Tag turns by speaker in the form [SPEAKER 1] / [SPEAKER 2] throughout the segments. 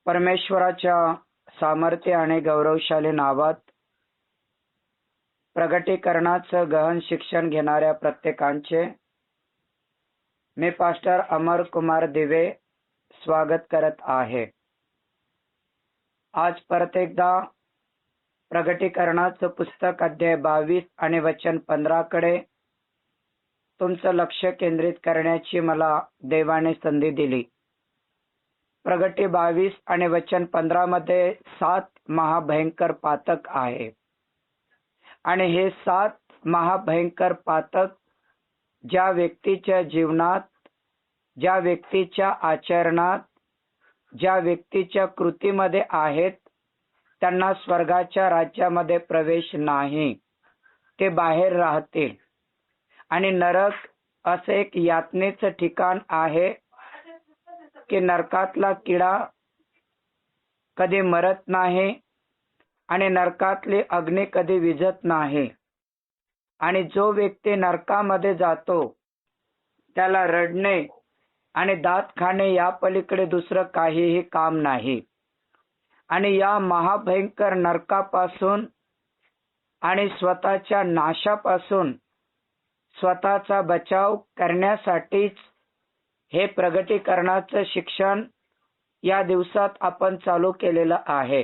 [SPEAKER 1] परमेश्वराच्या सामर्थ्य आणि गौरवशाली नावात प्रगटीकरणाचं गहन शिक्षण घेणाऱ्या प्रत्येकांचे मी पास्टर अमर कुमार दिवे स्वागत करत आहे. आज परत एकदा प्रगटीकरणाचं पुस्तक अध्याय 22 आणि वचन 15 कडे तुमचं लक्ष केंद्रित करण्याची मला देवाने संधी दिली. प्रगटी 22 आणि वचन 15 मध्ये 7 महाभयंकर पातक आहे आणि हे 7 महाभयंकर पातक ज्या व्यक्तीच्या जीवनात, ज्या व्यक्तीच्या आचरणात, ज्या व्यक्तीच्या कृतीमध्ये आहेत त्यांना स्वर्गाच्या राज्यामध्ये प्रवेश नाही, ते बाहेर राहतील. आणि नरक असे एक यातनेचं ठिकाण आहे की नरकातला किडा कधी मरत नाही आणि नरकातली अग्नी कधी विझत नाही. आणि जो व्यक्ती नरकामध्ये जातो त्याला रडणे आणि दात खाणे या पलीकडे दुसरं काहीही काम नाही. आणि या महाभयंकर नरकापासून आणि स्वतःच्या नाशापासून स्वतःचा बचाव करण्यासाठीच हे प्रगटीकरणाचं शिक्षण या दिवसात आपण चालू केलेलं आहे.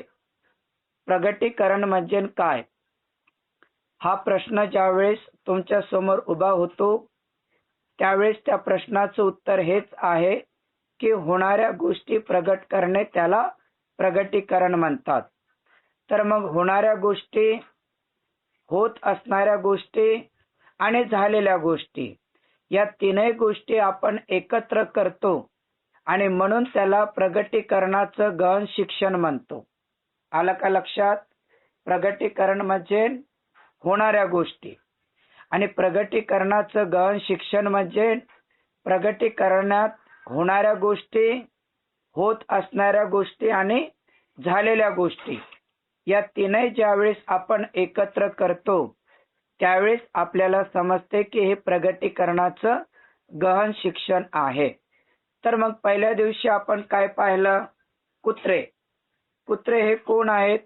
[SPEAKER 1] प्रगटीकरण म्हणजे काय, हा प्रश्न ज्यावेळेस तुमच्या समोर उभा होतो त्यावेळेस त्या प्रश्नाचं उत्तर हेच आहे की होणाऱ्या गोष्टी प्रगट करणे, त्याला प्रगटीकरण म्हणतात. तर मग होणाऱ्या गोष्टी, होत असणाऱ्या गोष्टी आणि झालेल्या गोष्टी, या तीनही गोष्टी आपण एकत्र करतो आणि म्हणून त्याला प्रगटीकरणाचं गहन शिक्षण म्हणतो. आलं का लक्षात? प्रगटीकरण म्हणजे होणाऱ्या गोष्टी आणि प्रगटीकरणाचं गहन शिक्षण म्हणजे प्रगटीकरणात होणाऱ्या गोष्टी, होत असणाऱ्या गोष्टी आणि झालेल्या गोष्टी, या तीनही ज्यावेळेस आपण एकत्र करतो त्यावेळेस आपल्याला समजते की हे प्रगटीकरणाचं गहन शिक्षण आहे. तर मग पहिल्या दिवशी आपण काय पाहिलं? कुत्रे. कुत्रे हे कोण आहेत?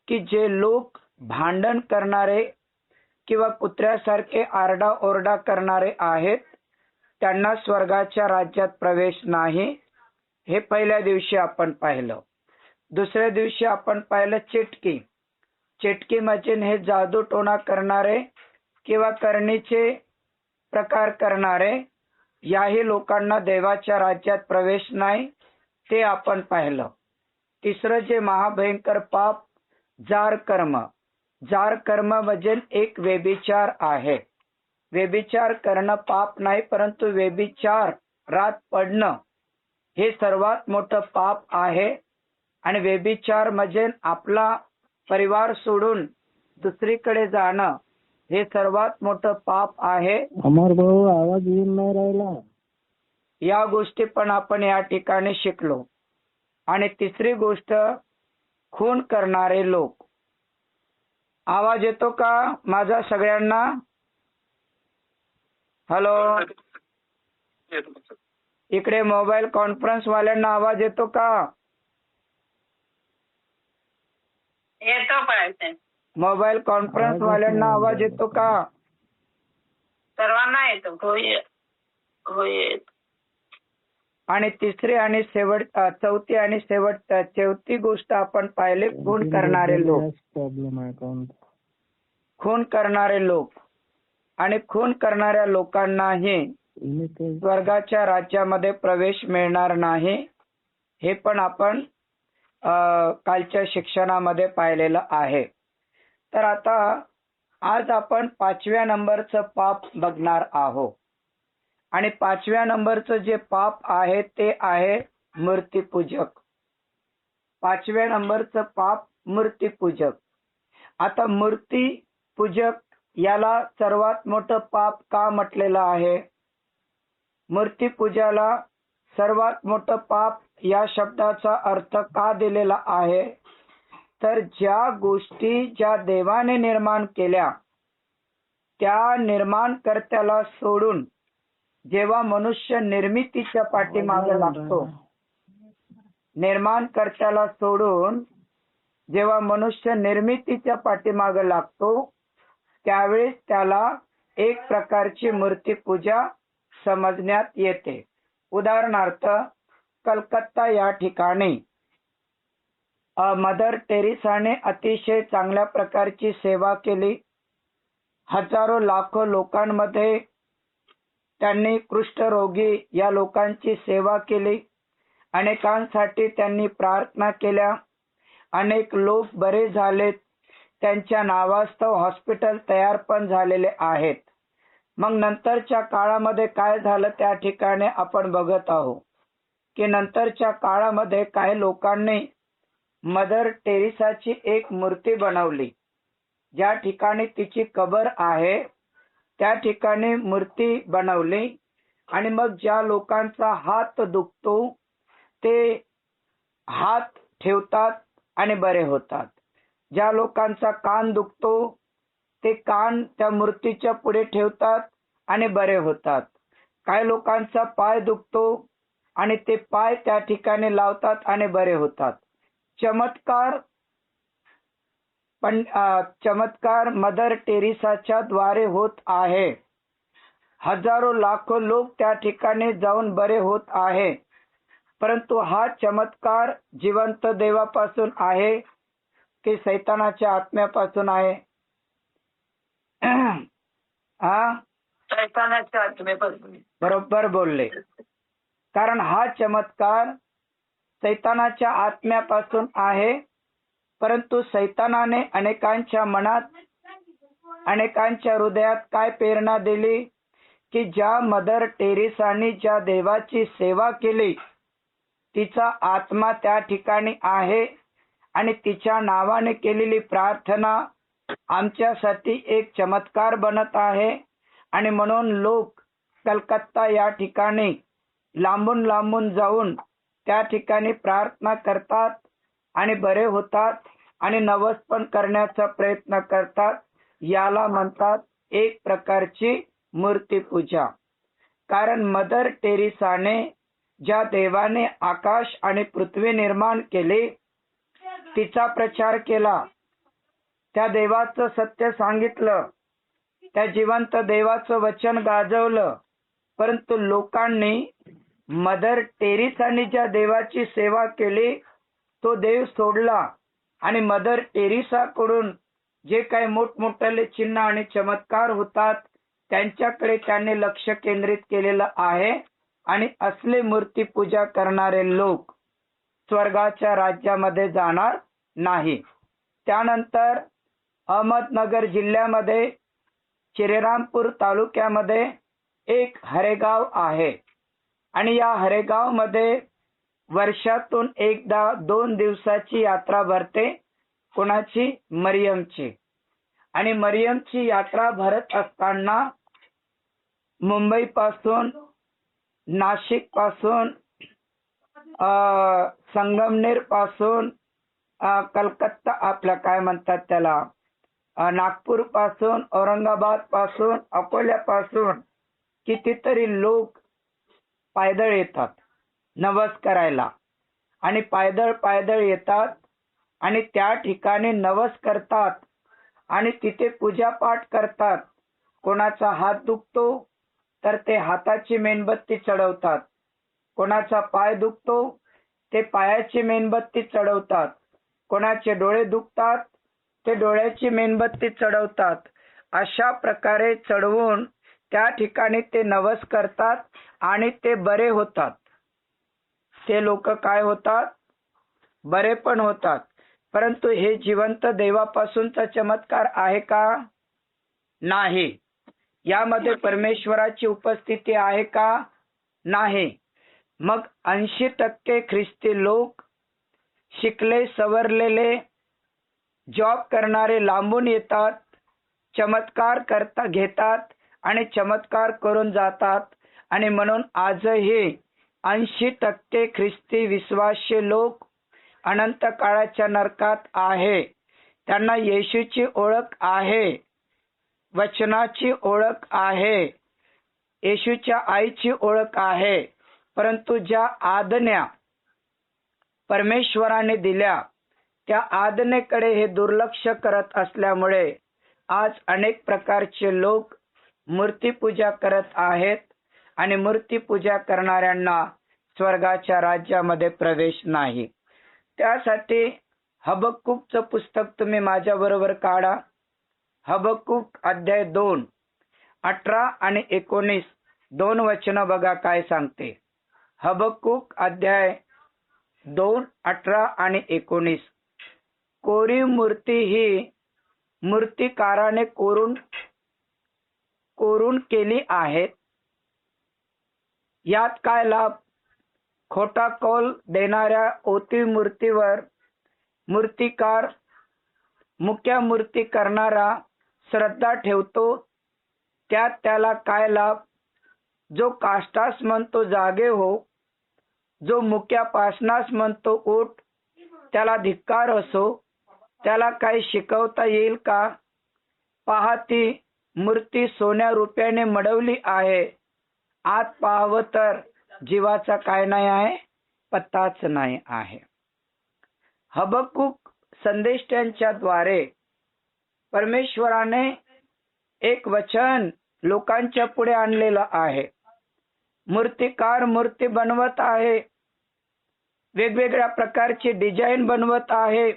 [SPEAKER 1] की जे लोक भांडण करणारे किंवा कुत्र्यासारखे आरडाओरडा करणारे आहेत त्यांना स्वर्गाच्या राज्यात प्रवेश नाही, हे पहिल्या दिवशी आपण पाहिलं. दुसऱ्या दिवशी आपण पाहिलं चिटकी. चिटकी म्हणजे हे जादूटोणा करणारे किंवा करणीचे प्रकार करणारे, याही लोकांना देवाच्या राज्यात प्रवेश नाही, ते आपण पाहिलं. तिसरं जे महाभयंकर पाप, जार कर्म. जार कर्म म्हणजे एक व्यभिचार आहे. व्यभिचार करणं पाप नाही, परंतु व्यभिचारात पडणं हे सर्वात मोठं पाप आहे. आणि व्यभिचार म्हणजे आपला परिवार सोडून दुसरीकडे जाणं हे सर्वात मोठं पाप आहे.
[SPEAKER 2] अमर भाऊ, आवाज येऊन नाही राहिला.
[SPEAKER 1] या गोष्टी पण आपण या ठिकाणी शिकलो. आणि तिसरी गोष्ट, खून करणारे लोक. आवाज येतो का माझा सगळ्यांना? हॅलो, इकडे मोबाईल कॉन्फरन्स वाल्यांना आवाज येतो का?
[SPEAKER 3] येतो पाहिजे.
[SPEAKER 1] मोबाईल कॉन्फरन्स वाल्यांना आवाज येतो का?
[SPEAKER 3] सर्वांना येतो. होय.
[SPEAKER 1] आणि तिसरी आणि चौथी आणि चौथी गोष्ट आपण पाहिले, खून करणारे लोक.
[SPEAKER 2] प्रॉब्लेम आहे.
[SPEAKER 1] खून करणारे लोक. आणि खून करणाऱ्या लोकांनाही स्वर्गाच्या राज्यामध्ये प्रवेश मिळणार नाही, हे पण आपण कालच्या शिक्षणामध्ये पाहिलेलं आहे. तर आता आज आपण 5व्या नंबरचं पाप बघणार आहोत. आणि 5व्या नंबरचं जे पाप आहे ते आहे मूर्तीपूजक. 5व्या नंबरचं पाप मूर्तीपूजक. आता मूर्तीपूजक याला सर्वात मोठं पाप का म्हटलेलं आहे? मूर्तीपूजाला सर्वात मोठं पाप या शब्दाचा अर्थ का दिलेला आहे? तर ज्या गोष्टी ज्या देवाने निर्माण केल्या त्या निर्माणकर्त्याला सोडून जेव्हा मनुष्य निर्मितीच्या पाठीमागे लागतो निर्माणकर्त्याला सोडून जेव्हा मनुष्य निर्मितीच्या पाठीमागे लागतो त्यावेळेस त्याला एक प्रकारची मूर्तीपूजा समजण्यात येते. उदाहरणार्थ कलकत्ता या ठिकाणी मदर टेरेसाने अतिशय चांगल्या प्रकारची सेवा केली. हजारो लाखो लोकांमध्ये त्यांनी कुष्ठरोगी या लोकांची सेवा केली. अनेकांसाठी त्यांनी प्रार्थना केल्या. अनेक लोक बरे झालेत. त्यांच्या नावास्तव हॉस्पिटल तयार पण झालेले आहेत. मग नंतरच्या काळामध्ये काय झालं त्या ठिकाणी आपण बघत आहोत की नंतरच्या काळामध्ये काही लोकांनी मदर टेरेसाची एक मूर्ती बनवली. ज्या ठिकाणी तिची कबर आहे त्या ठिकाणी मूर्ती बनवली आणि मग ज्या लोकांचा हात दुखतो ते हात ठेवतात आणि बरे होतात. ज्या लोकांचा कान दुखतो ते कान त्या मूर्तीच्या पुढे ठेवतात आणि बरे होतात. काही लोकांचा पाय दुखतो आणि ते पाय त्या ठिकाणी लावतात आणि बरे होतात. चमत्कार मदर टेरेसाच्या द्वारे होत आहे. हजारो लाखो लोक त्या ठिकाणी जाऊन बरे होत आहे. परंतु हा चमत्कार जिवंत देवापासून आहे की सैतानाच्या आत्म्यापासून आहे?
[SPEAKER 3] शैतानाच्या आत्मेपासून.
[SPEAKER 1] बरोबर बोलले. कारण हा चमत्कार सैतानाच्या आत्म्यापासून आहे. परंतु सैतानाने अनेकांच्या मनात अनेकांच्या हृदयात काय प्रेरणा दिली की ज्या मदर टेरेसाने ज्या देवाची सेवा केली तिचा आत्मा त्या ठिकाणी आहे आणि तिच्या नावाने केलेली प्रार्थना आमच्यासाठी एक चमत्कार बनत आहे. आणि म्हणून लोक कलकत्ता या ठिकाणी लांबून लांबून जाऊन त्या ठिकाणी प्रार्थना करतात आणि बरे होतात आणि नवस पण करण्याचा प्रयत्न करतात. याला म्हणतात एक प्रकारची मूर्तीपूजा. कारण मदर टेरेसाने ज्या देवाने आकाश आणि पृथ्वी निर्माण केले तिचा प्रचार केला. त्या देवाचं सत्य सांगितलं. त्या जिवंत देवाचं वचन गाजवलं. परंतु लोकांनी मदर टेरेसाने ज्या देवाची सेवा केली तो देव सोडला आणि मदर टेरेसाकडून जे काही मोठमोठाले चिन्ह आणि चमत्कार होतात त्यांच्याकडे त्यांनी लक्ष केंद्रित केलेलं आहे. आणि असले मूर्तीपूजा करणारे लोक स्वर्गाच्या राज्यामध्ये जाणार नाही. त्यानंतर अहमदनगर जिल्ह्यामध्ये श्रीरामपूर तालुक्यामध्ये एक हरेगाव आहे आणि या हरेगाव मध्ये वर्षातून एकदा 2 दिवसाची यात्रा भरते. कोणाची? मरियमची. आणि मरियमची यात्रा भरत असताना मुंबई पासून, नाशिक पासून, संगमनेर पासून, कलकत्ता आपल्या काय म्हणतात त्याला, नागपूर पासून, औरंगाबाद पासून, अकोल्यापासून कितीतरी लोक पायदळ येतात नवस करायला. आणि पायदळ येतात आणि त्या ठिकाणी नवस करतात आणि तिथे पूजापाठ करतात. कोणाचा हात दुखतो तर ते हाताची मेणबत्ती चढवतात. कोणाचा पाय दुखतो ते पायाची मेणबत्ती चढवतात. कोणाचे डोळे दुखतात ते डोळ्याची मेणबत्ती चढवतात. अशा प्रकारे चढवून त्या ठिकाणी ते नवस करतात आणि ते बरे होतात. ते लोक काय होतात? बरे पण होतात. परंतु हे जिवंत देवापासूनचा चमत्कार आहे का? नाही. यामध्ये परमेश्वराची उपस्थिती आहे का? नाही. मग 80% ख्रिस्ती लोक शिकले सवरलेले जॉब करणारे लांबून येतात, चमत्कार घेतात आणि चमत्कार करून जातात. आणि म्हणून आजही 80% ख्रिस्ती विश्वासी लोक अनंत काळाच्या नरकात आहे. त्यांना येशूची ओळख आहे, वचनाची ओळख आहे, येशूच्या आईची ओळख आहे. परंतु ज्या आज्ञा परमेश्वराने दिल्या त्या आज्ञेकडे हे दुर्लक्ष करत असल्यामुळे आज अनेक प्रकारचे लोक मूर्तीपूजा करत आहेत आणि मूर्तीपूजा करणाऱ्यांना स्वर्गाच्या राज्यामध्ये प्रवेश नाही. त्यासाठी हबक्कूकचं पुस्तक तुम्ही माझ्या बरोबर काढा. हबक्कूक अध्याय 2, 18 आणि 19 दोन वचनं बघा काय सांगते. हबक्कूक अध्याय 2, 18 आणि 19. कोरीव मूर्ती ही मूर्तिकाराने कोरून केली आहे. यात काय लाभ? खोटा कौल देणाऱ्या ओती मूर्तीवर मूर्तिकार मुख्य मूर्ती करणारा श्रद्धा ठेवतो. त्यात त्याला काय लाभ? जो काष्टास म्हणतो जागे हो, जो मुक्यापासनास म्हणतो उठ, त्याला धिक्कार असो. त्याला काही शिकवता येईल का? पहा, ती मूर्ती सोन्या रुपयाने मढवली आहे. आत पाहावं तर जीवाचा काय नाही आहे, पत्ताच नाही आहे. हबक्कूक संदेष्ट्यांच्या द्वारे परमेश्वराने एक वचन लोकांच्या पुढे आणलेलं आहे. मूर्तिकार मूर्ती बनवत आहे, वेगवेगळ्या प्रकारची डिझाईन बनवत आहे,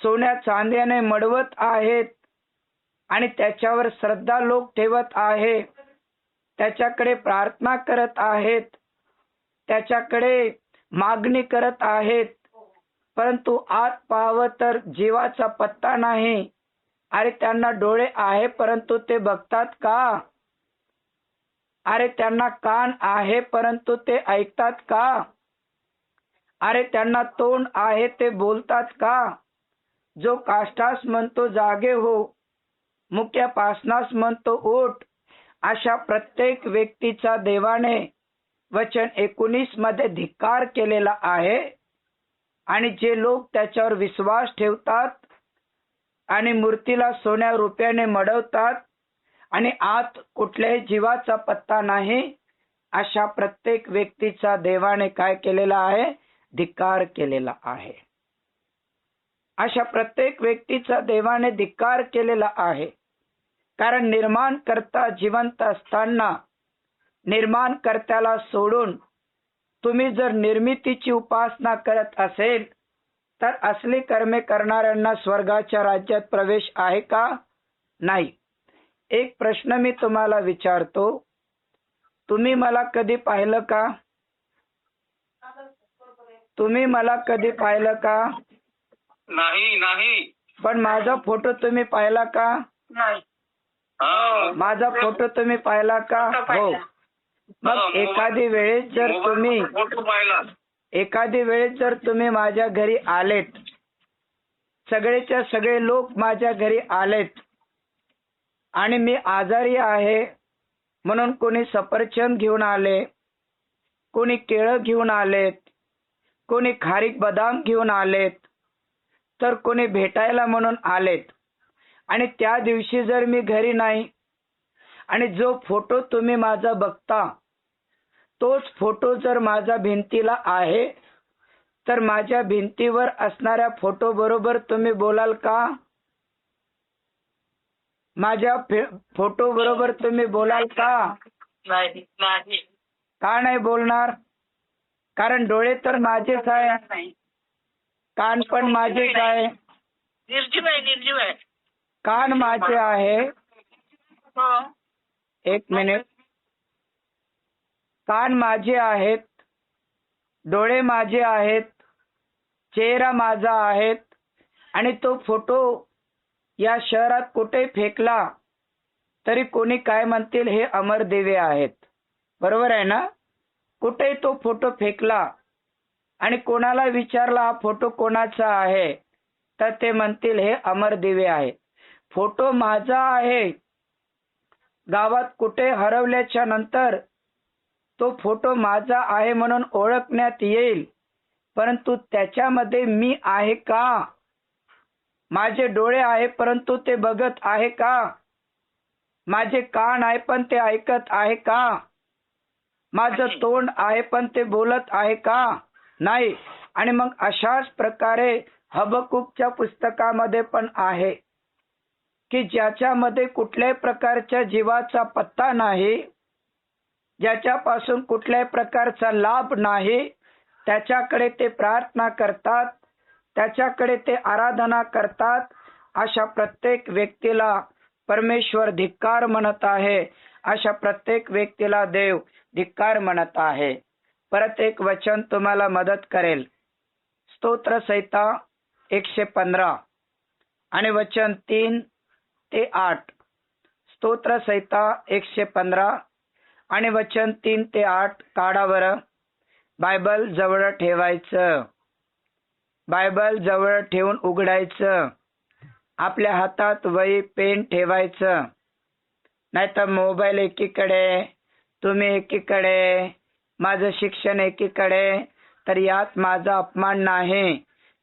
[SPEAKER 1] सोन्या चांद्याने मढवत आहेत आणि त्याच्यावर श्रद्धा लोक ठेवत आहे, त्याच्याकडे प्रार्थना करत आहेत, त्याच्याकडे मागणी करत आहेत. परंतु आत पाहावं तर जीवाचा पत्ता नाही. अरे त्यांना डोळे आहे परंतु ते बघतात का? अरे त्यांना कान आहे परंतु ते ऐकतात का? अरे त्यांना तोंड आहे ते बोलतात का? जो काष्टास म्हणतो जागे हो, मुक्यापासनास म्हणतो उठ, अशा प्रत्येक व्यक्तीचा देवाने वचन 19 मध्ये धिक्कार केलेला आहे. आणि जे लोक त्याच्यावर विश्वास ठेवतात आणि मूर्तीला सोन्या रुपयाने मढवतात आणि आत कुठल्याही जीवाचा पत्ता नाही, अशा प्रत्येक व्यक्तीचा देवाने काय केलेला आहे? धिक्कार केलेला आहे. अशा प्रत्येक व्यक्तीचा देवाने धिक्कार केलेला आहे. कारण निर्माणकर्ता जिवंत असताना निर्माणकर्त्याला सोडून तुम्ही जर निर्मितीची उपासना करत असेल तर असली कर्मे करणाऱ्यांना स्वर्गाच्या राज्यात प्रवेश आहे का? नाही. एक प्रश्न मी तुम्हाला विचारतो, तुम्ही मला कधी पाहिलं का? तुम्ही मला कधी पाहिलं का?
[SPEAKER 3] नाही.
[SPEAKER 1] पण माझा फोटो तुम्ही पाहिला का?
[SPEAKER 3] नाही.
[SPEAKER 1] माझा फोटो तुम्ही पाहिला का? हो. मग एखादी वेळेस जर तुम्ही माझ्या घरी आलेत, सगळेच्या सगळे लोक माझ्या घरी आलेत आणि मी आजारी आहे म्हणून कोणी सफरचंद घेऊन आले, कोणी केळं घेऊन आलेत, कोणी खारीक बदाम घेऊन आलेत, तर कोणी भेटायला म्हणून आलेत. आणि त्या दिवशी जर मी घरी नाही आणि जो फोटो तुम्ही माझा बघता तोच फोटो जर माझ्या भिंतीला आहे तर माझ्या भिंतीवर असणाऱ्या फोटो बरोबर तुम्ही बोलाल का? माझ्या फोटो बरोबर तुम्ही बोलाल का?
[SPEAKER 3] नाही.
[SPEAKER 1] का नाही बोलणार? कारण डोळे तर माझेच आहे, कान पण माझेच आहे.
[SPEAKER 3] निर्जीव आहे.
[SPEAKER 1] कान माझे आहे. एक मिनिट. कान माझे आहेत, डोळे माझे आहेत, चेहरा माझा आहेत आणि तो फोटो या शहरात कुठे फेकला तरी कोणी काय म्हणतील, हे अमर दिवे आहेत. बरोबर आहे ना? कुठे तो फोटो फेकला आणि कोणाला विचारला हा फोटो कोणाचा आहे तर ते म्हणतील हे अमर दिवे आहे. फोटो माझा आहे. गावात कुठे हरवल्याच्या नंतर तो फोटो माझा आहे म्हणून ओळखण्यात येईल, परंतु त्याच्यामध्ये मी आहे का? माझे डोळे आहे परंतु ते बघत आहे का? माझे कान आहे पण ते ऐकत आहे का? माझं तोंड आहे पण ते बोलत आहे का? नाही. आणि मग अशाच प्रकारे हबकुकच्या पुस्तकामध्ये पण आहे की ज्याच्यामध्ये कुठल्याही प्रकारच्या जीवाचा पत्ता नाही, ज्याच्यापासून कुठल्याही प्रकारचा लाभ नाही, त्याच्याकडे ते प्रार्थना करतात, त्याच्याकडे ते आराधना करतात. अशा प्रत्येक व्यक्तीला परमेश्वर धिक्कार म्हणत आहे. अशा प्रत्येक व्यक्तीला देव धिक्कार म्हणत आहे. परत एक वचन तुम्हाला मदत करेल. स्तोत्रसंहिता 115 आणि वचन 3 ते 8. स्तोत्रसंहिता 115 आणि वचन 3 ते 8 काढा बरं. बायबल जवळ ठेवायचं, बायबल जवळ ठेवून उघडायचं, आपल्या हातात वही पेन ठेवायचं. नाहीतर मोबाईल एकीकडे, तुम्ही एकीकडे, माझं शिक्षण एकीकडे, तर यात माझा अपमान नाही.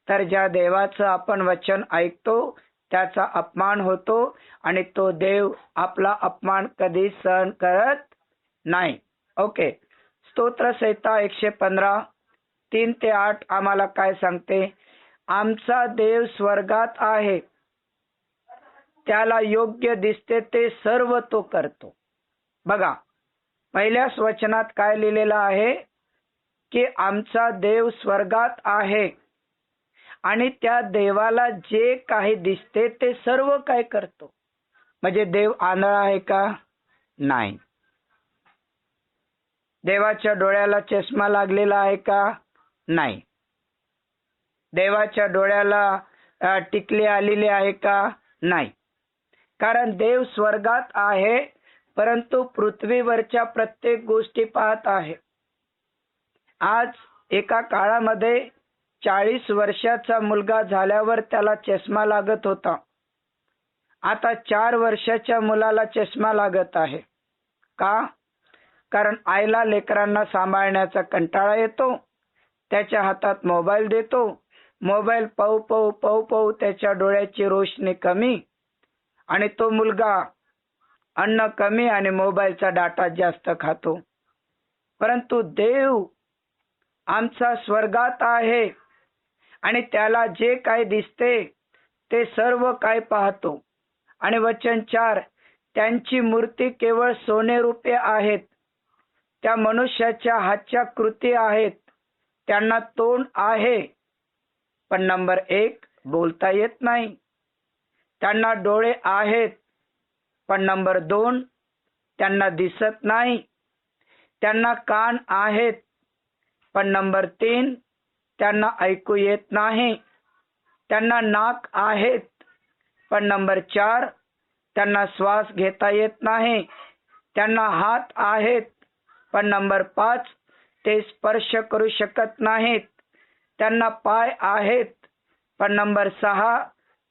[SPEAKER 1] तर ज्या देवाचं आपण वचन ऐकतो त्याचा अपमान होतो आणि तो देव आपला अपमान कधी सहन करत नाही. ओके. स्तोत्रसंहिता 115 3 ते 8 आम्हाला काय सांगते? आमचा देव स्वर्गात आहे, त्याला योग्य दिसते ते सर्व तो करतो. बघा, पहिल्याच वचनात काय लिहिलेलं आहे की आमचा देव स्वर्गात आहे आणि त्या देवाला जे काही दिसते ते सर्व काय करतो. म्हणजे देव आंधळा आहे का? नाही. देवाच्या डोळ्याला चष्मा लागलेला आहे का? नाही. देवाच्या डोळ्याला टिकली आलेली आहे का? नाही. कारण देव स्वर्गात आहे, परंतु पृथ्वीवरच्या प्रत्येक गोष्टी पाहत आहे. आज एका काळामध्ये 40 वर्षाचा मुलगा झाल्यावर त्याला चष्मा लागत होता. आता 4 वर्षाच्या मुलाला चष्मा लागत आहे. का? कारण आईला लेकरांना सांभाळण्याचा कंटाळा येतो, त्याच्या हातात मोबाईल देतो, मोबाईल पाहू पाहू पाहू पाहू त्याच्या डोळ्याची रोशनी कमी आणि तो मुलगा अन्न कमी आणि मोबाईलचा डाटा जास्त खातो. परंतु देव आमचा स्वर्गात आहे आणि त्याला जे काही दिसते ते सर्व काय पाहतो. आणि वचन 4, त्यांची मूर्ती केवळ सोने रुपये आहेत, त्या मनुष्याच्या हातच्या कृती आहेत. त्यांना तोंड आहे पण नंबर 1 बोलता येत नाही. त्यांना डोळे आहेत पण नंबर 2 त्यांना दिसत नाही. त्यांना कान आहेत पण नंबर 3 त्यांना ऐकू येत नाही. त्यांना नाक आहेत पण नंबर 4 त्यांना श्वास घेता येत नाही. त्यांना हात आहेत पण नंबर 5 ते स्पर्श करू शकत नाहीत. त्यांना पाय आहेत पण नंबर 6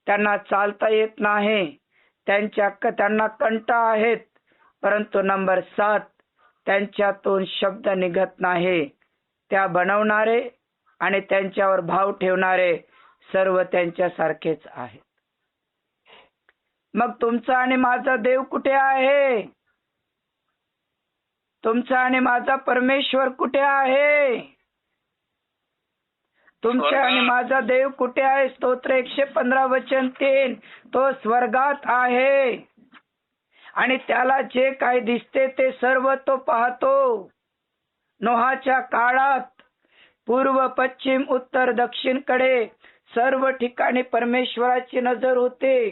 [SPEAKER 1] त्यांना चालता येत नाही. त्यांना कंठ आहेत परंतु नंबर 7 त्यांच्यातून शब्द निघत नाही. त्या बनवणारे आणि त्यांच्यावर भाव ठेवणारे सर्व त्यांच्यासारखेच आहेत. मग तुमचा आणि माझा देव कुठे आहे? तुमचा आणि माझा परमेश्वर कुठे आहे? तुमचा आणि माझा देव कुठे आहे? स्तोत्र 115 वचन 3, तो स्वर्गात आहे आणि त्याला जे काही दिसते ते सर्व तो पाहतो. नोहाच्या काळात पूर्व पश्चिम उत्तर दक्षिणकडे सर्व ठिकाणी परमेश्वराची नजर होते.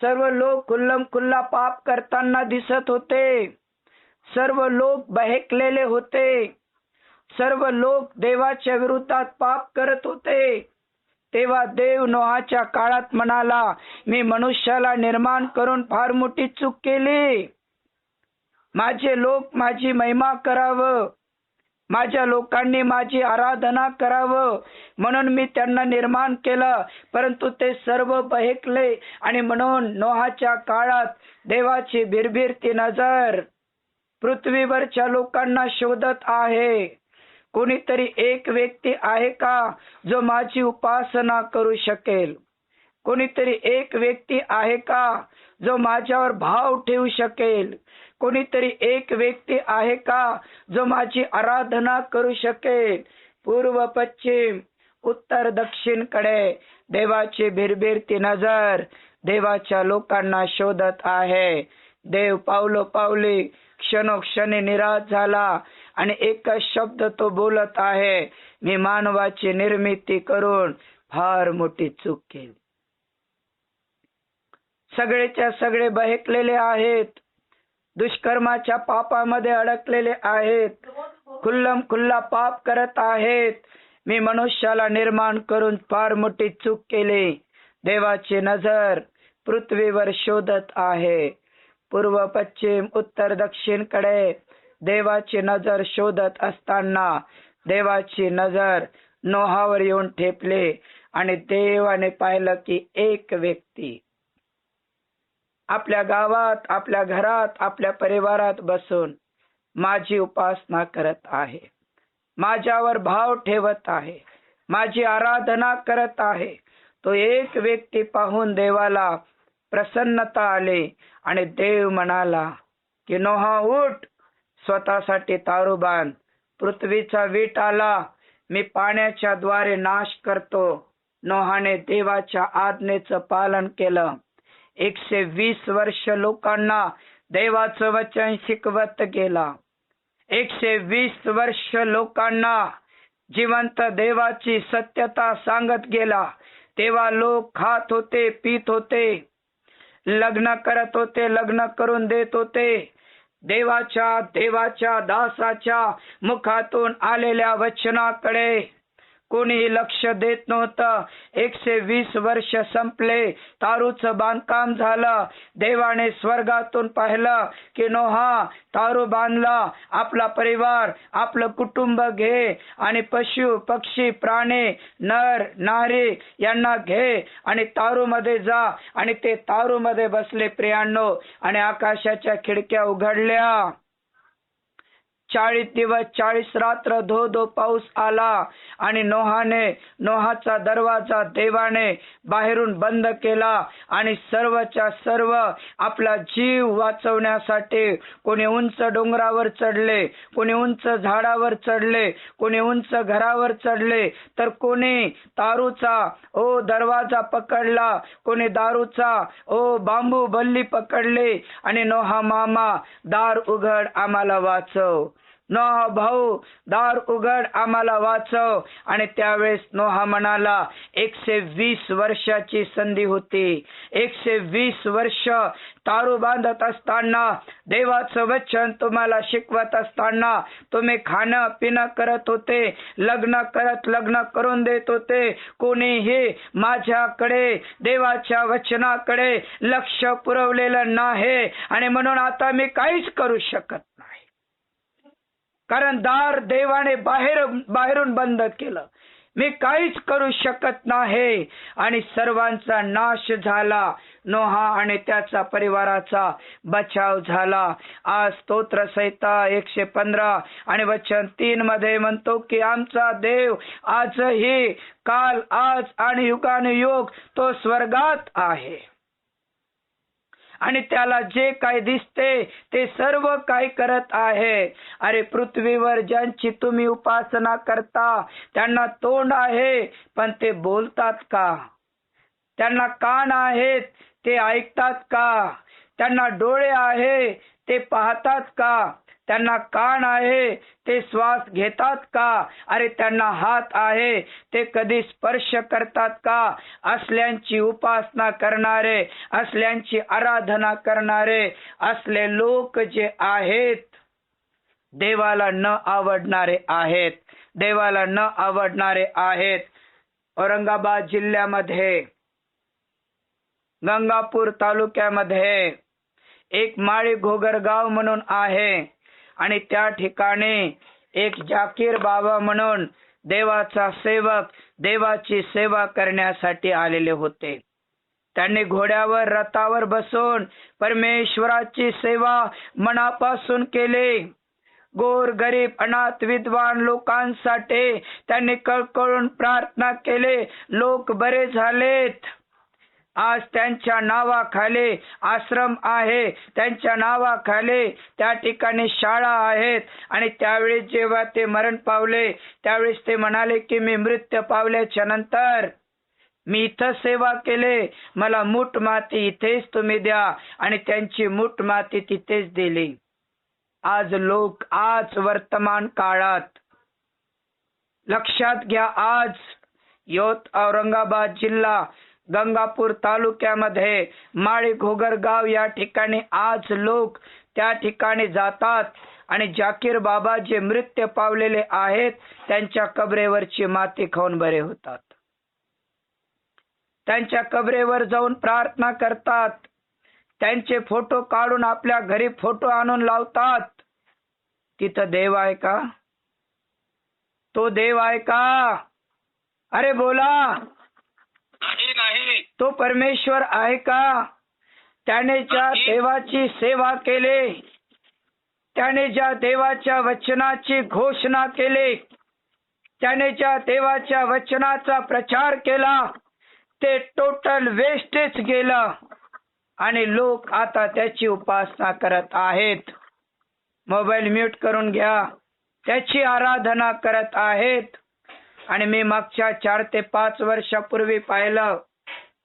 [SPEAKER 1] सर्व लोक खुल्लम खुल्ला पाप करताना दिसत होते. सर्व लोक बहकलेले होते. सर्व लोक देवाच्या विरुद्धात पाप करत होते. तेव्हा देव नोहाच्या काळात म्हणाला, मी मनुष्याला निर्माण करून फार मोठी चूक केली. माझे लोक माझी महिमा करावं, माझ्या लोकांनी माझी आराधना करावं म्हणून मी त्यांना निर्माण केलं, परंतु ते सर्व बहकले. आणि म्हणून नोहाच्या काळात देवाची भिरभिरती नजर पृथ्वीवरच्या लोकांना शोधत आहे. कोणीतरी एक व्यक्ती आहे का जो माझी उपासना करू शकेल? कोणीतरी एक व्यक्ती आहे का जो माझ्यावर भाव ठेवू शकेल? कोणीतरी एक व्यक्ती आहे का जो माझी आराधना करू शकेल? पूर्व पश्चिम उत्तर दक्षिणकडे देवाची भिरभिरती नजर देवाच्या लोकांना शोधत आहे. देव पावलोपावली क्षणोक्षणी निराश झाला आणि एकच शब्द तो बोलत आहे, मी मानवाची निर्मिती करून फार मोठी चूक केली. सगळेच्या सगळे बहकलेले आहेत, दुष्कर्माच्या पापामध्ये अडकलेले आहेत, खुल्लम खुल्ला पाप करत आहेत. मी मनुष्याला निर्माण करून फार मोठी चूक केली. देवाची नजर पृथ्वीवर शोधत आहे. पूर्व पश्चिम उत्तर दक्षिणकडे देवाची नजर शोधत असताना देवाची नजर नोहावर येऊन ठेपली आणि देवाने पाहिलं की एक व्यक्ती आपल्या गावात, आपल्या घरात, आपल्या परिवारात बसून माझी उपासना करत आहे, माझ्यावर भाव ठेवत आहे, माझी आराधना करत आहे. तो एक व्यक्ती पाहून देवाला प्रसन्नता आली आणि देव म्हणाला की नोहा उठ, स्वतःसाठी तारू बांध, पृथ्वीचा वीट आला, मी पाण्याच्या द्वारे नाश करतो. नोहाने देवाच्या आज्ञेचं पालन केलं. 120 वर्ष लोकांना देवाचं वचन शिकवत गेला. 120 वर्ष लोकांना जिवंत देवाची सत्यता सांगत गेला. तेव्हा लोक खात होते, पीत होते, लग्न करत होते, लग्न करून देत होते. देवाच्या दासाच्या मुखातून आलेल्या वचनाकडे कोणीही लक्ष देत नव्हतं. 120 वर्ष संपले, तारूचं बांधकाम झालं. देवाने स्वर्गातून पाहिलं की नोहा तारू बांधला, आपला परिवार, आपलं कुटुंब घे आणि पशु पक्षी प्राणी नर नारी यांना घे आणि तारूमध्ये जा. आणि ते तारूमध्ये बसले प्रियांनो, आणि आकाशाच्या खिडक्या उघडल्या. 40 दिवस 40 रात्र धो धो पाऊस आला आणि नोहाचा दरवाजा देवाने बाहेरून बंद केला. आणि सर्वच्या सर्व आपला जीव वाचवण्यासाठी कोणी उंच डोंगरावर चढले, कोणी उंच झाडावर चढले, कोणी उंच घरावर चढले, तर कोणी तारूचा दरवाजा पकडला, कोणी दारूचा बांबू बल्ली पकडले. आणि नोहा मामा, दार उघड, आम्हाला वाचव. नोहा भाऊ, दार उघड, आम्हाला वाचव. आणि त्यावेळेस नोहा म्हणाला, 120 वर्षाची संधी होती. 120 वर्ष तारू बांधत असताना, देवाचं वचन तुम्हाला शिकवत असताना तुम्ही खाणं पिणं करत होते, लग्न करून देत होते. कोणीही माझ्याकडे, देवाच्या वचनाकडे लक्ष पुरवलेलं नाही. आणि म्हणून आता मी काहीच करू शकत नाही, कारण दार देवाने बाहेरून बंद केलं. मी काहीच करू शकत नाही. आणि सर्वांचा नाश झाला. नोहा आणि त्याचा परिवाराचा बचाव झाला. आज स्तोत्र संहिता 115 आणि वचन 3 मध्ये म्हणतो की आमचा देव आजही, काल, आज आणि युगानुयुग तो स्वर्गात आहे. आणि त्याला जे काही दिसते ते सर्व काही करत आहे. अरे पृथ्वीवर ज्यांची तुम्ही उपासना करता त्यांना तोंड आहे, पण ते बोलतात का? त्यांना कान आहेत, ते ऐकतात का? त्यांना डोळे आहे, ते पाहतात का? त्यांना कान आहे, ते श्वास घेतात का? अरे त्यांना हात आहे, ते कधी स्पर्श करतात का? असल्यांची उपासना करणारे, असल्यांची आराधना करणारे, असले लोक जे आहेत देवाला न आवडणारे आहेत, देवाला न आवडणारे आहेत. औरंगाबाद जिल्ह्यामध्ये गंगापूर तालुक्यामध्ये एक माळी घोगर गाव म्हणून आहे. आणि त्या ठिकाणी एक जाकीर बाबा म्हणून देवाचा सेवक देवाची सेवा करण्यासाठी आलेले होते. त्यांनी घोड्यावर, रथावर बसून परमेश्वराची सेवा मनापासून केली. गोर गरीब अनाथ विद्वान लोकांसाठी त्यांनी कळकळून प्रार्थना केली. लोक बरे झालेत. आज त्यांच्या नावाखाली आश्रम आहे, त्यांच्या नावाखाली त्या ठिकाणी शाळा आहेत. आणि त्यावेळी जेव्हा ते मरण पावले त्यावेळेस ते म्हणाले की मी मृत्यू पावल्याच्या नंतर मी इथं सेवा केले, मला मूठ माती इथेच तुम्ही द्या. आणि त्यांची मूठ माती तिथेच दिली. आज लोक आज वर्तमान काळात लक्षात घ्या, आज औरंगाबाद जिल्हा गंगापूर तालुक्यामध्ये माळी घोगरगाव या ठिकाणी आज लोक त्या ठिकाणी जातात आणि जाकीर बाबा जे मृत्यू पावलेले आहेत त्यांच्या कबरेवरची माती खाऊन बरे होतात. त्यांच्या कबरेवर जाऊन प्रार्थना करतात. त्यांचे फोटो काढून आपल्या घरी फोटो आणून लावतात. तिथं देव आहे का? तो देव आहे का? अरे बोला.
[SPEAKER 3] नाही.
[SPEAKER 1] तो परमेश्वर आहे का? त्याने ज्या देवाची सेवा केली, त्याने ज्या देवाच्या वचनाची घोषणा केली, त्याने ज्या देवाच्या वचनाचा प्रचार केला ते टोटल वेस्टेज गेलं आणि लोक आता त्याची उपासना करत आहेत. मोबाईल म्यूट करून घ्या. त्याची आराधना करत आहेत. आणि मी मागच्या 4 ते 5 वर्षापूर्वी पाहिलं,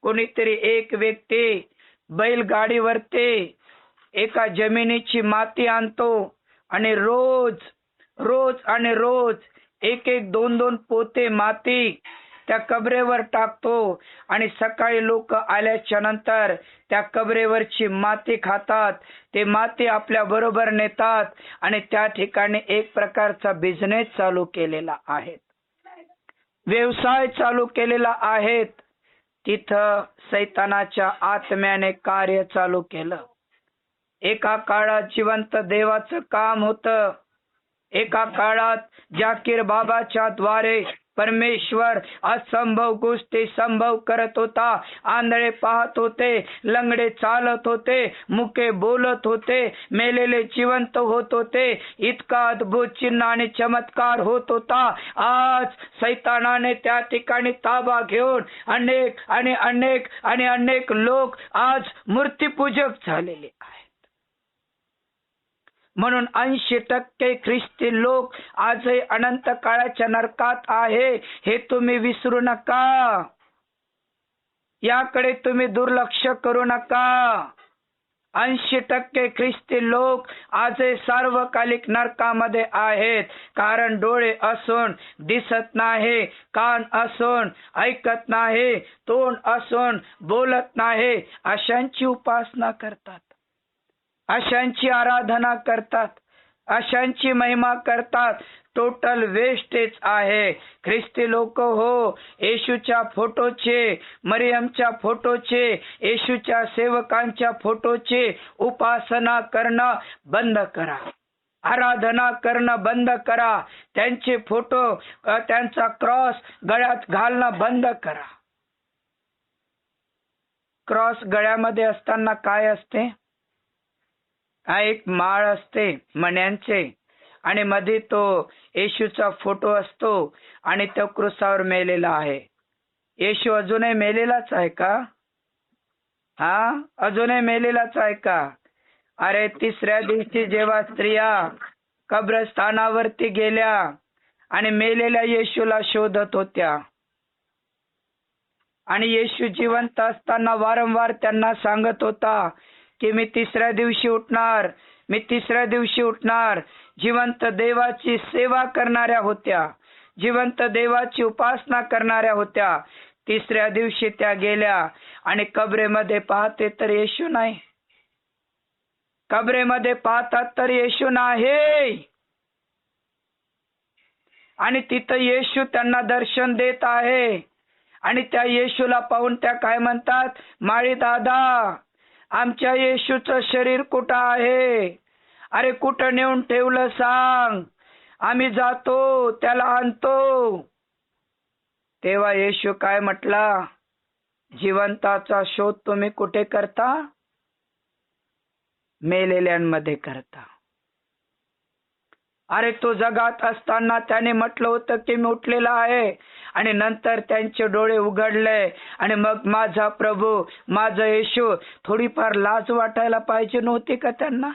[SPEAKER 1] कोणीतरी एक व्यक्ती बैलगाडीवरती एका जमिनीची माती आणतो आणि रोज एक 2 पोते माती त्या कबरेवर टाकतो आणि सकाळी लोक आल्याच्या नंतर त्या कबरेवरची माती खातात. ते माती आपल्या बरोबर नेतात आणि त्या ठिकाणी एक प्रकारचा बिझनेस चालू केलेला आहे, व्यवसाय चालू केलेला आहे. तिथं सैतानाच्या आत्म्याने कार्य चालू केलं. एका काळात जिवंत देवाचं काम होतं. एका काळात जाकीर बाबाच्या द्वारे परमेश्वर असंभव गोष्टी संभव करत होता. आंधळे पाहत होते, लंगडे चालत होते, मुके बोलत होते, मेलेले जिवंत होत होते. इतका अद्भुत चिन्ह आणि चमत्कार होत होता. आज सैतानाने त्या ठिकाणी ताबा घेऊन अनेक लोक आज मूर्तीपूजक झालेले आहेत. म्हणून 80% ख्रिस्ती लोक आजही अनंत काळाच्या नरकात आहे. हे तुम्ही विसरू नका. याकडे तुम्ही दुर्लक्ष करू नका. 80% ख्रिस्ती लोक आजही सार्वकालिक नरकामध्ये आहेत. कारण डोळे असून दिसत नाही, कान असून ऐकत नाही, तोंड असून बोलत नाही. अशांची उपासना करतात, अशांची आराधना करतात, अशांची महिमा करतात. टोटल वेस्टेज आहे. ख्रिस्ती लोक हो, येशूच्या फोटोचे, मरियमच्या फोटोचे, येशूच्या सेवकांच्या फोटोचे उपासना करणं बंद करा, आराधना करणं बंद करा. त्यांचे फोटो, त्यांचा क्रॉस गळ्यात घालणं बंद करा. क्रॉस गळ्यामध्ये असताना काय असते? हा एक माळ असते मण्यांचे आणि मध्ये तो येशूचा फोटो असतो आणि तो क्रूसावर मेलेला आहे. येशू अजूनही मेलेलाच आहे का? अजूनही मेलेलाच आहे का? अरे 3ऱ्या दिवशी जेव्हा स्त्रिया कब्रस्थानावरती गेल्या आणि मेलेल्या येशूला शोधत होत्या आणि येशू जिवंत असताना वारंवार त्यांना सांगत होता की मी 3ऱ्या दिवशी उठणार, मी 3ऱ्या दिवशी उठणार. जिवंत देवाची सेवा करणाऱ्या होत्या, जिवंत देवाची उपासना करणाऱ्या होत्या. 3ऱ्या दिवशी त्या गेल्या आणि कबरेमध्ये पाहते तर येशू नाही. कबरेमध्ये पाहतात तर येशू नाही. आणि तिथं येशू त्यांना दर्शन देत आहे आणि त्या येशूला पाहून त्या काय म्हणतात? माळी दादा, आमच्या येशूचं शरीर कुठं आहे? अरे कुठं नेऊन ठेवलं सांग, आम्ही जातो त्याला आणतो. तेव्हा येशू काय म्हटला? जिवंताचा शोध तुम्ही कुठे करता? मेलेल्यांमध्ये करता. अरे तो जगात असताना त्याने म्हटलं होतं की मी उठलेला आहे, आणि नंतर त्यांचे डोळे उघडले, आणि मग माझा प्रभू, माझा येशू, थोडीफार लाज वाटायला पाहिजे नव्हती का त्यांना?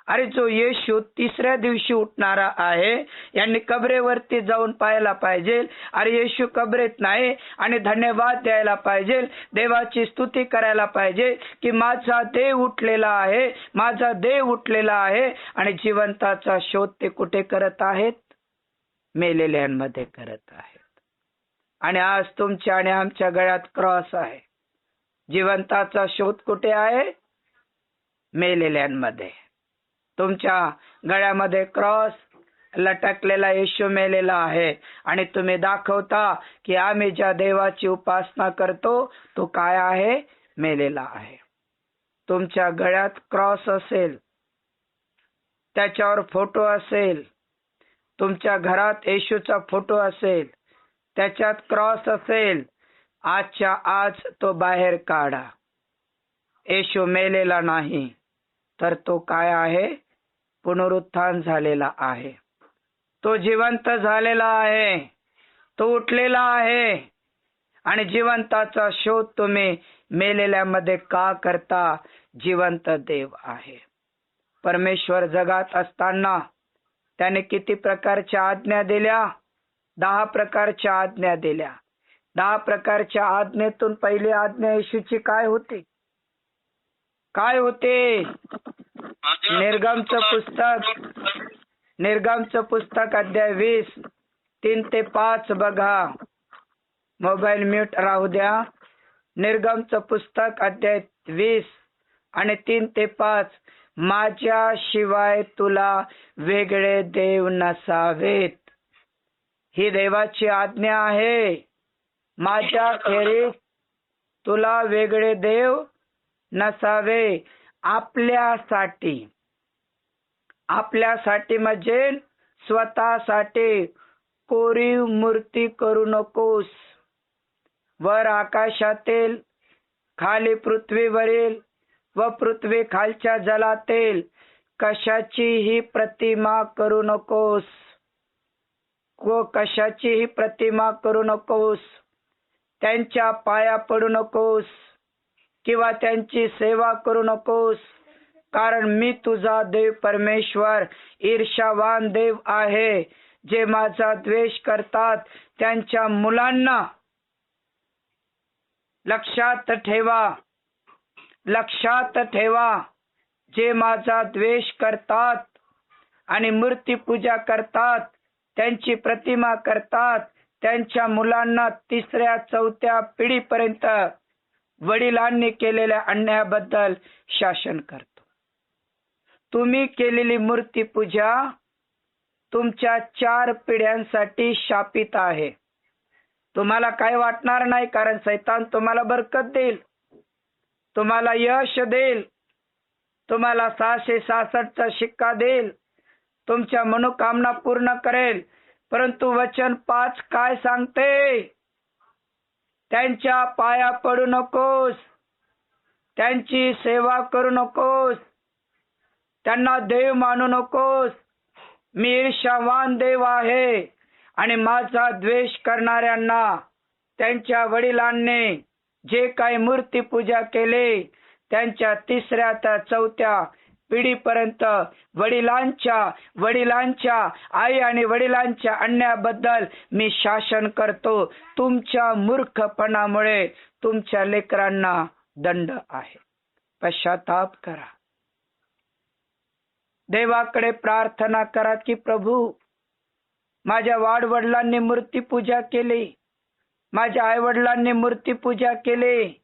[SPEAKER 1] अरे जो येशू तिसऱ्या दिवशी उठणारा आहे, यांनी कबरेवरती जाऊन पाहायला पाहिजे. अरे येशू कबरेत नाही, आणि धन्यवाद द्यायला पाहिजे, देवाची स्तुती करायला पाहिजे की माझा देव उठलेला आहे, माझा देव उठलेला आहे. आणि जिवंताचा शोध ते कुठे करत आहेत? मेलेल्यांमध्ये करत आहेत. आणि आज तुमच्या आणि आमच्या गळ्यात क्रॉस आहे. जिवंताचा शोध कुठे आहे? मेलेल्यांमध्ये. तुमच्या गळ्यामध्ये क्रॉस लटकलेला येशू मेलेला आहे, आणि तुम्ही दाखवता की आम्ही ज्या देवाची उपासना करतो तो काय आहे? मेलेला आहे. तुमच्या गळ्यात क्रॉस असेल, त्याच्यावर फोटो असेल, तुमच्या घरात येशूचा फोटो असेल, त्याच्यात क्रॉस असेल, आजच्या आज तो बाहेर काढा. येशू मेलेला नाही, तर तो काय आहे? पुनरुत्थान झालेला आहे. तो जिवंत झालेला आहे, तो उठलेला आहे. आणि जिवंताचा शोध तुम्ही मेलेल्यामध्ये का करता? जिवंत देव आहे. परमेश्वर जगात असताना त्याने किती प्रकारच्या आज्ञा दिल्या? 10 प्रकारच्या आज्ञा दिल्या. 10 प्रकारच्या आज्ञेतून पहिली आज्ञा येशूची काय होती? काय होते? निर्गमचं पुस्तक अध्याय 20 3 ते 5 बघा. मोबाईल म्यूट राहू द्या. निर्गमचं पुस्तक अध्याय 20 आणि 3 ते 5. माझ्याशिवाय तुला वेगळे देव नसावेत. ही देवाची आज्ञा आहे. माझ्या खेरीज तुला वेगळे देव नसावे. आपल्यासाठी म्हणजे स्वतःसाठी कोरीव मूर्ती करू नकोस. वर आकाशातील, खाली पृथ्वीवरील व पृथ्वी खालच्या जलातील कशाचीही प्रतिमा करू नकोस. कशाचीही प्रतिमा करू नकोस. त्यांच्या पाया पडू नकोस किंवा त्यांची सेवा करू नकोस. कारण मी तुझा देव परमेश्वर ईर्ष्यावान देव आहे. जे माझा द्वेष करतात त्यांच्या मुलांना लक्षात ठेवा. जे माझा द्वेष करतात आणि मूर्ती पूजा करतात, त्यांची प्रतिमा करतात, त्यांच्या मुलांना 3ऱ्या 4थ्या पिढीपर्यंत वडिलांनी केलेल्या अन्यायाबद्दल शासन करतो. तुम्ही केलेली मूर्ती पूजा तुमच्या 4 पिढ्यांसाठी शापित आहे. तुम्हाला काय वाटणार नाही, कारण शैतान तुम्हाला बरकत देईल, तुम्हाला यश देईल, तुम्हाला 666चा शिक्का देईल, तुमच्या मनोकामना पूर्ण करेल. परंतु वचन 5 काय सांगते? त्यांच्या पाया पडू नकोस, त्यांची सेवा करू नकोस, त्यांना देव मानू नकोस. मी ईर्ष्यावान देव आहे आणि माझा द्वेष करणाऱ्यांना, त्यांच्या वडिलांनी जे काही मूर्ती पूजा केले त्यांच्या 3ऱ्या ते 4थ्या पिढीपर्यंत वडिलांच्या आई आणि वडिलांच्या अन्यायाबद्दल मी शासन करतो. तुमच्या मूर्खपणामुळे तुमच्या लेकरांना दंड आहे. पश्चाताप करा. देवाकडे प्रार्थना करा की प्रभू, माझ्या वाडवडिलांनी मूर्ती पूजा केली, माझ्या आई वडिलांनी मूर्ती पूजा केली,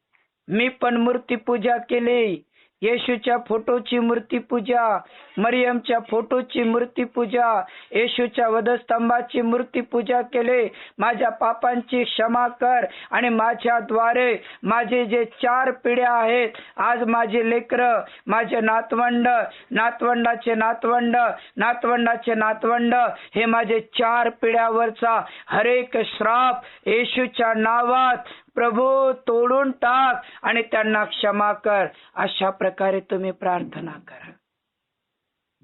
[SPEAKER 1] मी पण मूर्ती पूजा केली. येशूच्या फोटोची मूर्ती पूजा, मरियमच्या फोटोची मूर्ती पूजा, येशूच्या वधस्तंभाची मूर्ती पूजा केली. माझ्या पापांची क्षमा कर आणि माझ्याद्वारे माझे जे 4 पिढ्या आहेत, आज माझे लेकरं, माझे नातवंड, नातवंडाचे नातवंड, नातवंडाचे नातवंड, हे माझे 4 पिढ्यावरचा हरेक श्राप येशूच्या नावात प्रभू तोडून टाक आणि त्यांना क्षमा कर. अशा प्रकारे तुम्ही प्रार्थना करा.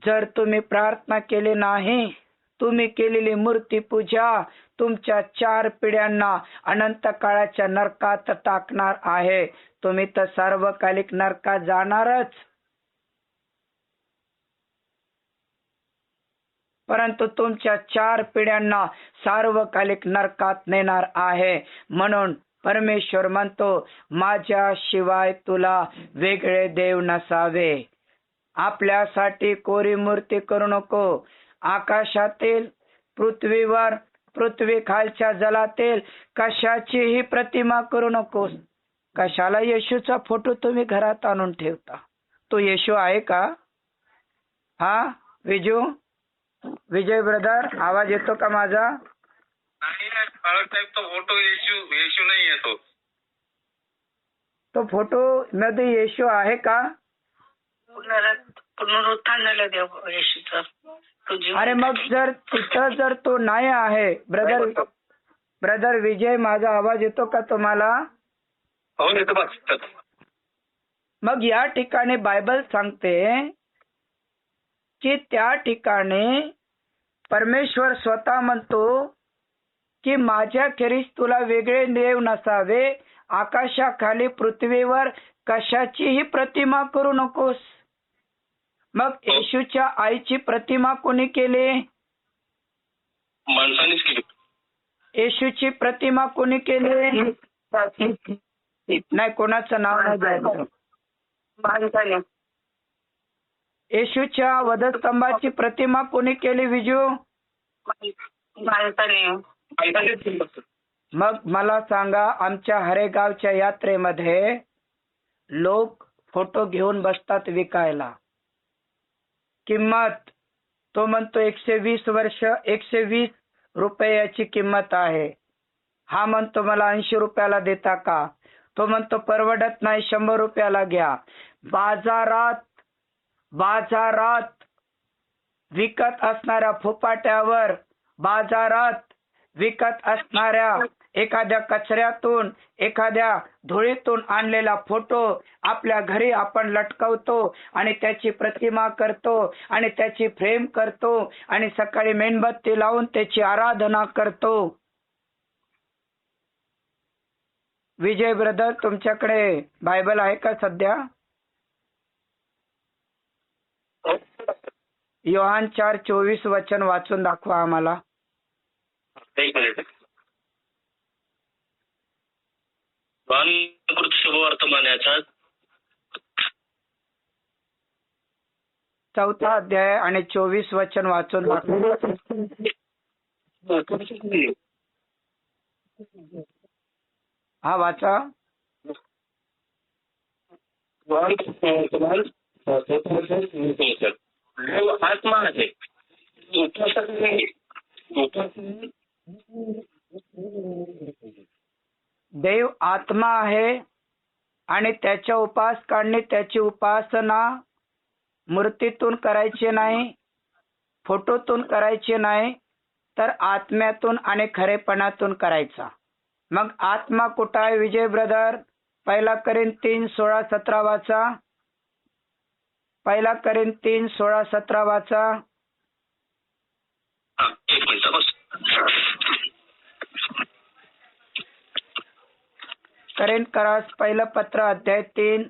[SPEAKER 1] जर तुम्ही प्रार्थना केली नाही, तुम्ही केलेली मूर्ती पूजा तुमच्या 4 पिढ्यांना अनंत काळाच्या नरकात टाकणार आहे. तुम्ही तर सार्वकालिक नरकात जाणारच, परंतु तुमच्या 4 पिढ्यांना सार्वकालिक नरकात नेणार आहे. म्हणून परमेश्वर म्हणतो, माझ्याशिवाय तुला वेगळे देव नसावे. आपल्यासाठी कोरी मूर्ती करू नको. आकाशातील, पृथ्वीवर, पृथ्वी खालच्या जलातील कशाचीही प्रतिमा करू नकोस. कशाला येशूचा फोटो तुम्ही घरात आणून ठेवता? तो येशू आहे का? हा विजय ब्रदर, आवाज येतो का माझा?
[SPEAKER 3] नाही बाळासाहेब, तो फोटो येशू नाही येतो.
[SPEAKER 1] तो फोटो मध्ये येशू आहे का?
[SPEAKER 4] पुनरुत्थानाला देव येशूचा.
[SPEAKER 1] अरे मग जर तो नाही आहे, ब्रदर विजय, माझा आवाज येतो का तुम्हाला?
[SPEAKER 3] हो, येतो बघ.
[SPEAKER 1] मग या ठिकाणी बायबल सांगते की त्या ठिकाणी परमेश्वर स्वतः म्हणतो की माझ्याखेरीज तुला वेगळे देव नसावे. आकाशाखाली, पृथ्वीवर कशाचीही प्रतिमा करू नकोस. मग येशूच्या आईची प्रतिमा कोणी केली?
[SPEAKER 3] माणसानेच केली.
[SPEAKER 1] येशूची प्रतिमा कोणी केली? नाही, कोणाचं नाव नाही द्यायचं.
[SPEAKER 4] माणसाने.
[SPEAKER 1] येशूच्या वधस्तंभाची प्रतिमा कोणी केली विजू?
[SPEAKER 4] माणसाने.
[SPEAKER 1] मग मला सांगा, आमच्या हरेगावच्या यात्रेमध्ये लोक फोटो घेऊन बसतात विकायला. किंमत तो म्हणतो 120 वर्ष 120 रुपयाची किंमत आहे. हा म्हणतो मला 80 रुपयाला देता का? तो म्हणतो परवडत नाही, 100 रुपयाला घ्या. बाजारात विकत असणाऱ्या फुपाट्यावर, बाजारात विकत असणाऱ्या एखाद्या कचऱ्यातून, एखाद्या धुळीतून आणलेला फोटो आपल्या घरी आपण लटकवतो आणि त्याची प्रतिमा करतो आणि त्याची फ्रेम करतो आणि सकाळी मेणबत्ती लावून त्याची आराधना करतो. विजय ब्रदर, तुमच्याकडे बायबल आहे का सध्या? योहान 4:24 वचन वाचून दाखवा आम्हाला.
[SPEAKER 3] एक मिनिट. शुभवर्तमानाचा
[SPEAKER 1] 4 अध्याय आणि 24 वचन वाचून दाखवा. हा वाचा.
[SPEAKER 3] आत्मा आहे.
[SPEAKER 1] देव आत्मा आहे आणि त्याच्या उपासकांनी त्याची उपासना मूर्तीतून करायची नाही, फोटोतून करायची नाही, तर आत्म्यातून आणि खरेपणातून करायचा. मग आत्मा कुठं आहे विजय ब्रदर? 1 कोरिन्थी 3:16-17 वाचा. 1 कोरिन्थी 3:16-17 वाचा.
[SPEAKER 3] एक मिनिट बस.
[SPEAKER 1] कोरिन्थकरास पहिलं पत्र अध्याय 3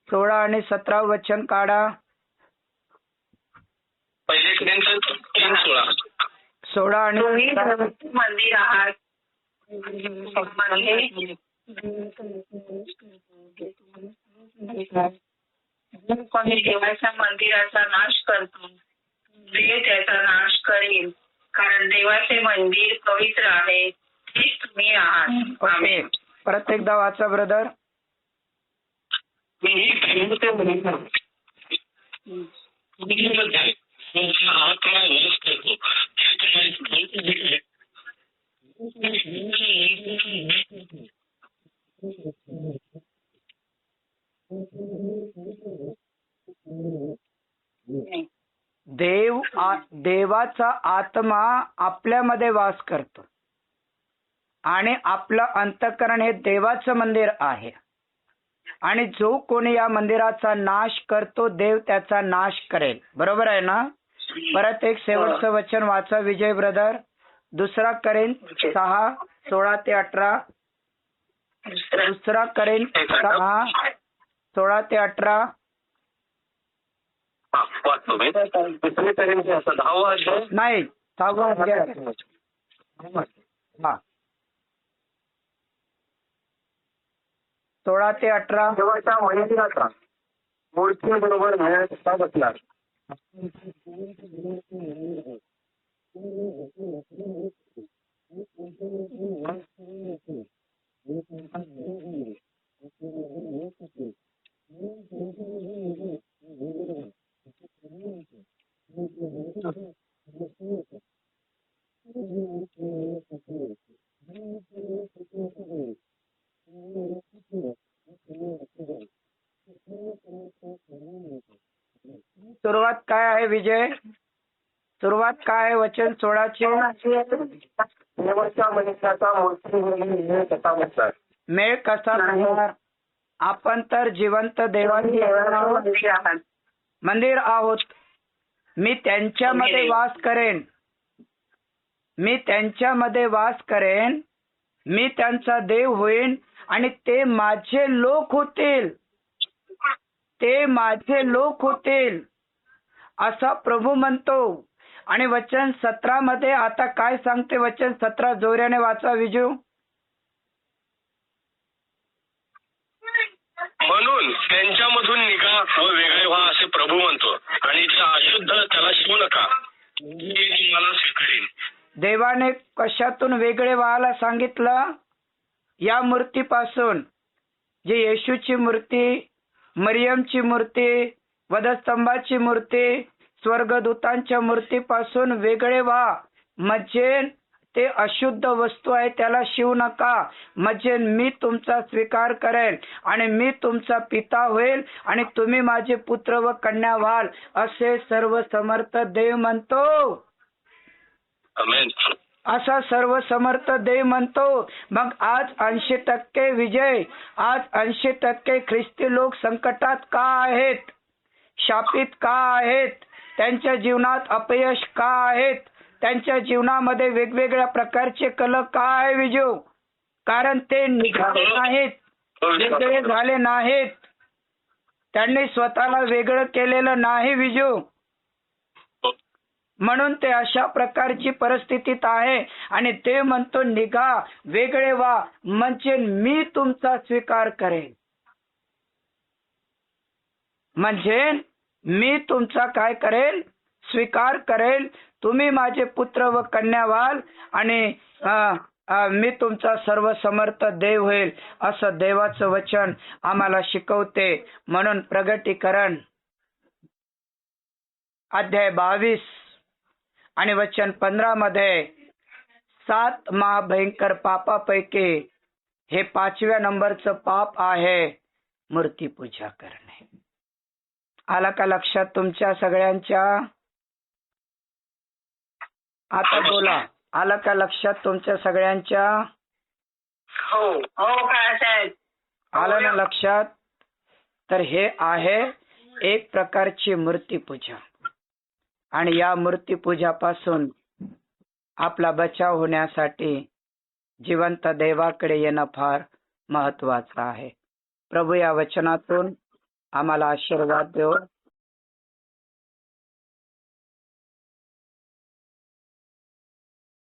[SPEAKER 1] 16 आणि 17 वचन काढा.
[SPEAKER 3] 1 कोरिन्थी
[SPEAKER 1] 16 आणि
[SPEAKER 4] मंदिर आहात. कोणी देवाच्या मंदिराचा नाश करतो, देव त्याचा नाश करेल, कारण देवाचे मंदिर पवित्र आहे, तेच तुम्ही आहात.
[SPEAKER 1] ओके, परत एकदा वाचा ब्रदर. देवाचा आत्मा आपल्यामध्ये वास करतो आणि आपलं अंतःकरण हे देवाचं मंदिर आहे. आणि जो कोणी या मंदिराचा नाश करतो देव त्याचा नाश करेल. बरोबर आहे ना? परत एक शेवटचं वचन वाचा विजय ब्रदर. 2 कोरिन्थ 6:16-18. 2 कोरिन्थ 6:16-18.
[SPEAKER 3] वाचतो मी. 2 कोरिन्थ 10वा अध्याय
[SPEAKER 1] नाही 6वा अध्याय. हा 16-18.
[SPEAKER 3] देवाच्या मंदिराचा मूर्तीबरोबर न्यायाचा बसला.
[SPEAKER 1] सुरुवात काय आहे विजय? सुरुवात काय आहे वचन 16ची?
[SPEAKER 3] देवाच्या मंदिराचा मूर्ती कसा बसला.
[SPEAKER 1] मेळ कसा लागणार? आपण तर जिवंत देवाचे मंदिर आहोत. मी त्यांच्यामध्ये वास करेन. मी त्यांच्यामध्ये वास करेन. मी त्यांचा देव होईन आणि ते माझे लोक होतील. ते माझे लोक होतील असा प्रभू म्हणतो. आणि वचन 17 मध्ये आता काय सांगते? वचन 17 जोराने वाचा विजू.
[SPEAKER 3] म्हणून त्यांच्यामधून निघा व वेगळे व्हा असे प्रभू म्हणतो. आणि जे अशुद्ध त्याला शिवू नका. मी मला स्वीकारेन.
[SPEAKER 1] देवाने कशातून वेगळे व्हायला सांगितलं? या मूर्तीपासून. जी येशूची मूर्ती, मरियमची मूर्ती, वधस्तंभाची मूर्ती, स्वर्गदूतांच्या मूर्तीपासून वेगळे व्हा. म्हणजे ते अशुद्ध वस्तू आहे त्याला शिवू नका. म्हणजे मी तुमचा स्वीकार करेल आणि मी तुमचा पिता होईल आणि तुम्ही माझे पुत्र व कन्या व्हाल असे सर्व समर्थ देव म्हणतो.
[SPEAKER 3] आमेन.
[SPEAKER 1] असा सर्व समर्थ देव म्हणतो. मग आज 80% विजय, आज 80% ख्रिस्ती लोक संकटात का आहेत? शापित का आहेत? त्यांच्या जीवनात अपयश का आहेत? त्यांच्या जीवनामध्ये वेगवेगळ्या प्रकारचे कलह का आहे विजू? कारण ते निघाले नाहीत, वेगळे झाले नाहीत. त्यांनी स्वतःला वेगळं केलेलं नाही विजू. म्हणून ते अशा प्रकारची परिस्थितीत आहे. आणि ते म्हणतो निघा, वेगळे व्हा, म्हणजे मी तुमचा स्वीकार करेन. म्हणजे मी तुमचा काय करेल? स्वीकार करेल. तुम्ही माझे पुत्र व कन्या व्हाल आणि मी तुमचा सर्व समर्थ देव होईल असं देवाचं वचन आम्हाला शिकवते. म्हणून प्रगटीकरण अध्याय 22 आणि वचन 15 मध्ये 7 महाभयंकर पापापैकी हे 5व्या नंबरचं पाप आहे मूर्तीपूजा करणे. आला का लक्षात तुमच्या सगळ्यांच्या? आता बोला, आला का लक्षात तुमच्या सगळ्यांच्या?
[SPEAKER 4] हो हो साहेब.
[SPEAKER 1] आलं ना लक्षात? तर हे आहे एक प्रकारची मूर्तीपूजा. आणि या मूर्तीपूजापासून आपला बचाव होण्यासाठी जिवंत देवाकडे येणं फार महत्वाचं आहे. प्रभू या वचनातून आम्हाला आशीर्वाद देव.